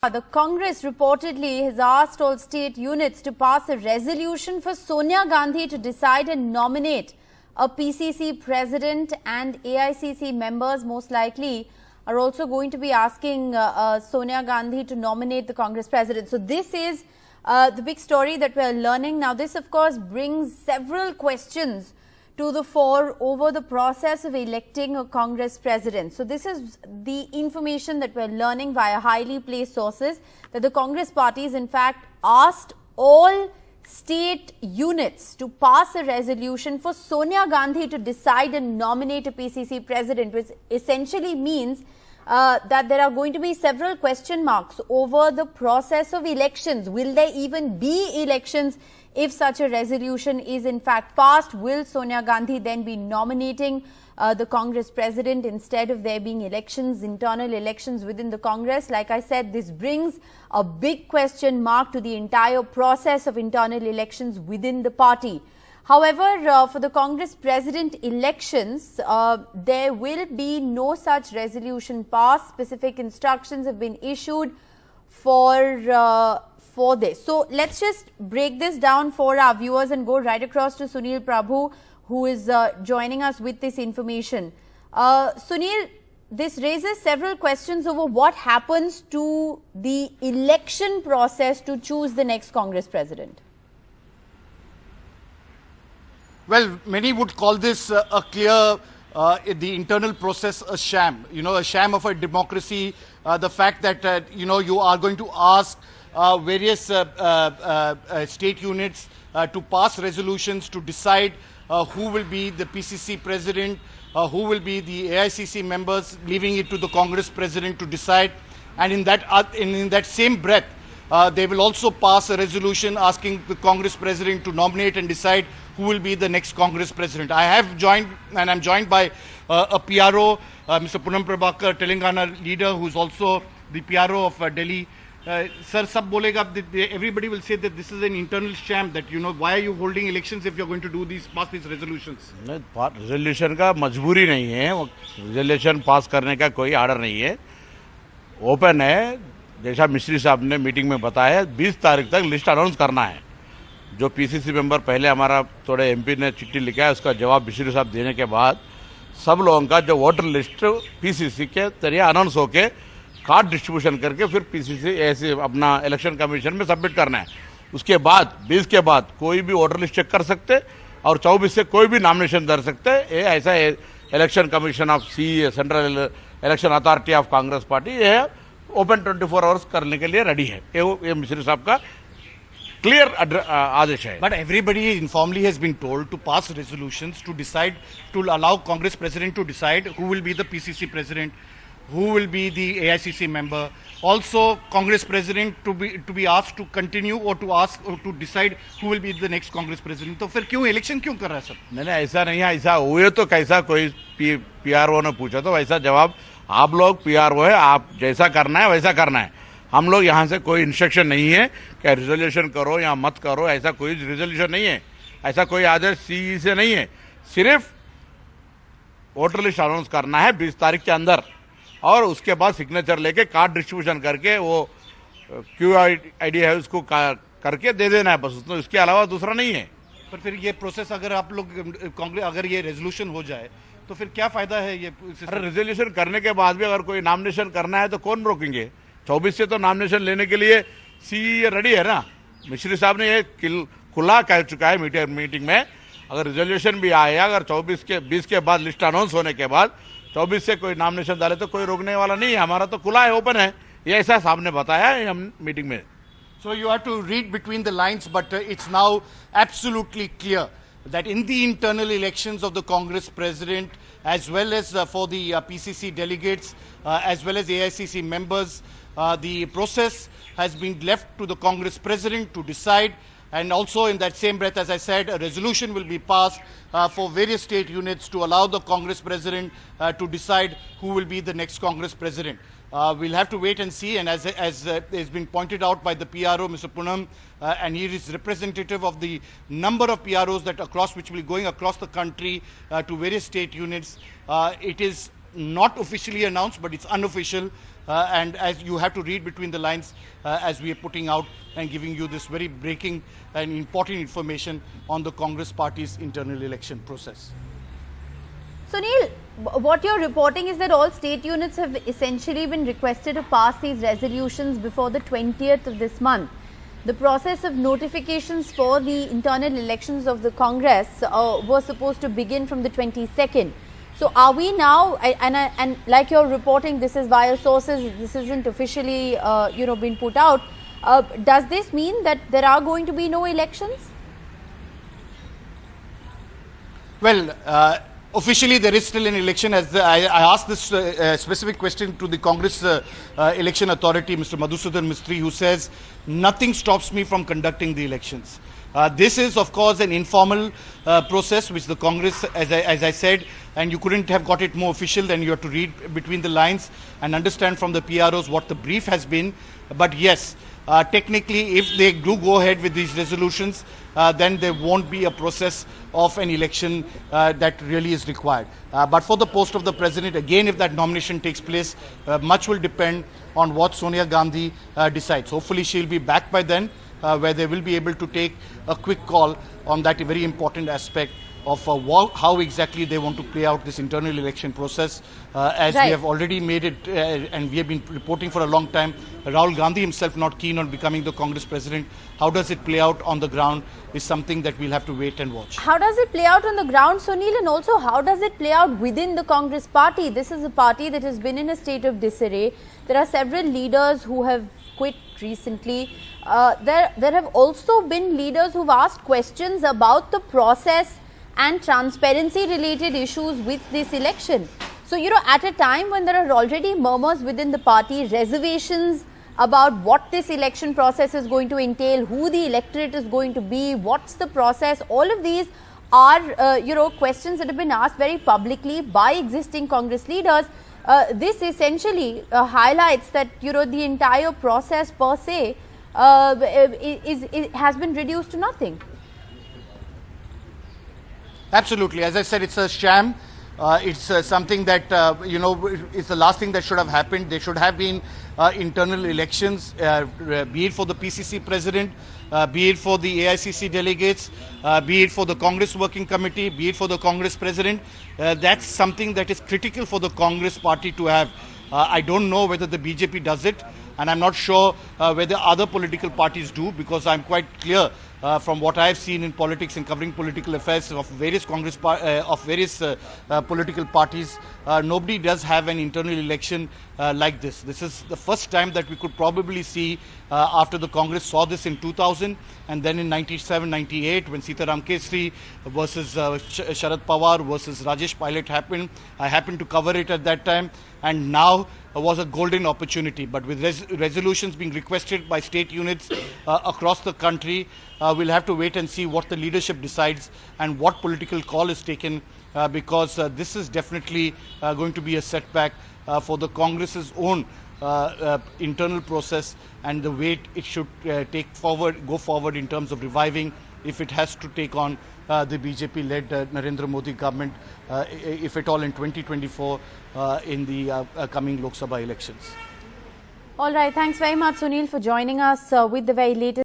The Congress reportedly has asked all state units to pass a resolution for Sonia Gandhi to decide and nominate a PCC president, and AICC members most likely are also going to be asking Sonia Gandhi to nominate the Congress president. So this is the big story that we are learning. Now this of course brings several questions to the fore over the process of electing a Congress president. So this is the information that we're learning via highly placed sources, that the Congress parties in fact asked all state units to pass a resolution for Sonia Gandhi to decide and nominate a PCC president, which essentially means that there are going to be several question marks over the process of elections. Will there even be elections if such a resolution is in fact passed? Will Sonia Gandhi then be nominating the Congress president instead of there being elections, internal elections within the Congress? Like I said, this brings a big question mark to the entire process of internal elections within the party. However, for the Congress president elections, there will be no such resolution passed. Specific instructions have been issued for this. So let's just break this down for our viewers and go right across to Sunil Prabhu, who is joining us with this information. Sunil, this raises several questions over what happens to the election process to choose the next Congress president. Well, many would call this a clear, the internal process a sham, a sham of a democracy. The fact that, you are going to ask various state units to pass resolutions to decide who will be the PCC president, who will be the AICC members, leaving it to the Congress president to decide. And in that same breath, they will also pass a resolution asking the Congress president to nominate and decide who will be the next Congress president. I have joined, and I'm joined by a PRO, Mr. Poonam Prabhakar, Telangana leader, who is also the PRO of Delhi. Sir, sab bolega, everybody will say that this is an internal sham, that, why are you holding elections if you're going to do pass these resolutions? Resolution का मजबूरी नहीं है, resolution पास करने का कोई order नहीं है, open है, जैसा मिश्री साहब ने मीटिंग में बताया 20 तारीख तक लिस्ट अनाउंस करना है. जो पीसीसी मेंबर पहले हमारा थोड़े एमपी ने चिट्ठी लिखा है, उसका जवाब मिश्री साहब देने के बाद सब लोगों का जो वोटर लिस्ट पीसीसी के जरिए अनाउंस होके कार्ड डिस्ट्रीब्यूशन करके फिर पीसीसी ऐसे अपना इलेक्शन कमीशन में सबमिट करना है. उसके बाद 20 के बाद कोई भी वोटर लिस्ट चेक कर सकते और 24 से कोई भी नॉमिनेशन दे सकते. ये ऐसा election commission of central election authority of Congress party ये ओपन 24 आवर्स करने के लिए रेडी है. ये मिश्री साहब का clear आदेश है. But everybody informally has been told to pass resolutions to decide, to allow Congress president to decide who will be the PCC president, who will be the AICC member. Also, Congress president to be asked to continue or to ask or to decide who will be the next Congress president. तो फिर क्यों election क्यों कर रहा है सब? नहीं, ऐसा नहीं है. ऐसा हुए तो कैसा कोई PRO ने पूछा तो वैसा जवाब, आप लोग PRO है, आप जैसा करना है वैसा करना है. हम लोग यहाँ से कोई इंस्ट्रक्शन नहीं है कि रिजोल्यूशन करो या मत करो, ऐसा कोई रिजोल्यूशन नहीं है, ऐसा कोई आदेश सीई से नहीं है. सिर्फ वोटर लिस्ट अनाउंस करना है 20 तारीख के अंदर और उसके बाद सिग्नेचर लेके कार्ड डिस्ट्रीब्यूशन करके वो QID है उसको करके दे देना है, बस. तो इसके अलावा दूसरा नहीं है. पर फिर ये प्रोसेस अगर आप लोग कांग्रेस अगर ये रेजोल्यूशन हो जाए तो फिर क्या फायदा है ये? अरे रेजोल्यूशन करने के बाद भी अगर कोई नॉमिनेशन करना है तो कौन रोकेंगे? 24 से तो नॉमिनेशन लेने के लिए सीई रेडी है ना. मिश्री साहब ने ये खुला कह चुका है मीटिंग में. अगर रिजोल्यूशन भी आया, अगर 20 के बाद लिस्ट अनाउंस होने के बाद 24 से कोई नॉमिनेशन डाले तो कोई रोकने वाला नहीं है. हमारा तो खुला है, ओपन है. ये ऐसा साहब ने बताया है हम मीटिंग में. So you have to read between the lines, but it's now absolutely clear that in the internal elections of the Congress president, as well as for the PCC delegates, as well as AICC members, the process has been left to the Congress president to decide. And also in that same breath, as I said, a resolution will be passed for various state units to allow the Congress president to decide who will be the next Congress president. We'll have to wait and see. And as has been pointed out by the PRO, Mr. Poonam, and he is representative of the number of PROs which will be going across the country to various state units. It is not officially announced, but it's unofficial and as you have to read between the lines as we are putting out and giving you this very breaking and important information on the Congress party's internal election process. Sunil, what you're reporting is that all state units have essentially been requested to pass these resolutions before the 20th of this month. The process of notifications for the internal elections of the Congress was supposed to begin from the 22nd. So are we now, and like you're reporting, this is via sources, this isn't officially, been put out. Does this mean that there are going to be no elections? Well, officially, there is still an election. As I asked this specific question to the Congress election authority, Mr. Madhusudan Mistry, who says nothing stops me from conducting the elections. This is, of course, an informal process which the Congress, as I said, and you couldn't have got it more official than you have to read between the lines and understand from the PROs what the brief has been. But yes, technically, if they do go ahead with these resolutions, then there won't be a process of an election that really is required. But for the post of the president, again, if that nomination takes place, much will depend on what Sonia Gandhi decides. Hopefully, she'll be back by then, where they will be able to take a quick call on that very important aspect of how exactly they want to play out this internal election process. As we have already made it, and we have been reporting for a long time, Rahul Gandhi himself not keen on becoming the Congress president. How does it play out on the ground is something that we'll have to wait and watch. How does it play out on the ground, Sunil, and also how does it play out within the Congress party? This is a party that has been in a state of disarray. There are several leaders who have quit recently. There have also been leaders who've asked questions about the process and transparency related issues with this election. So, at a time when there are already murmurs within the party, reservations about what this election process is going to entail, who the electorate is going to be, what's the process, all of these are, questions that have been asked very publicly by existing Congress leaders. This essentially highlights that, the entire process per se has been reduced to nothing. Absolutely. As I said, it's a sham. It's something that, it's the last thing that should have happened. There should have been internal elections, be it for the PCC president, be it for the AICC delegates, be it for the Congress Working Committee, be it for the Congress president. That's something that is critical for the Congress party to have. I don't know whether the BJP does it, and I'm not sure whether other political parties do, because I'm quite clear from what I've seen in politics and covering political affairs of various political parties, nobody does have an internal election like this. This is the first time that we could probably see after the Congress saw this in 2000 and then in 97, 98 when Sitaram Kesri versus Sharad Pawar versus Rajesh Pilot happened. I happened to cover it at that time, and now was a golden opportunity. But with resolutions being requested by state units across the country, we'll have to wait and see what the leadership decides and what political call is taken, because this is definitely going to be a setback for the Congress's own internal process and the way it should go forward in terms of reviving, if it has to take on the BJP-led Narendra Modi government, if at all in 2024 in the coming Lok Sabha elections. All right. Thanks very much, Sunil, for joining us with the very latest.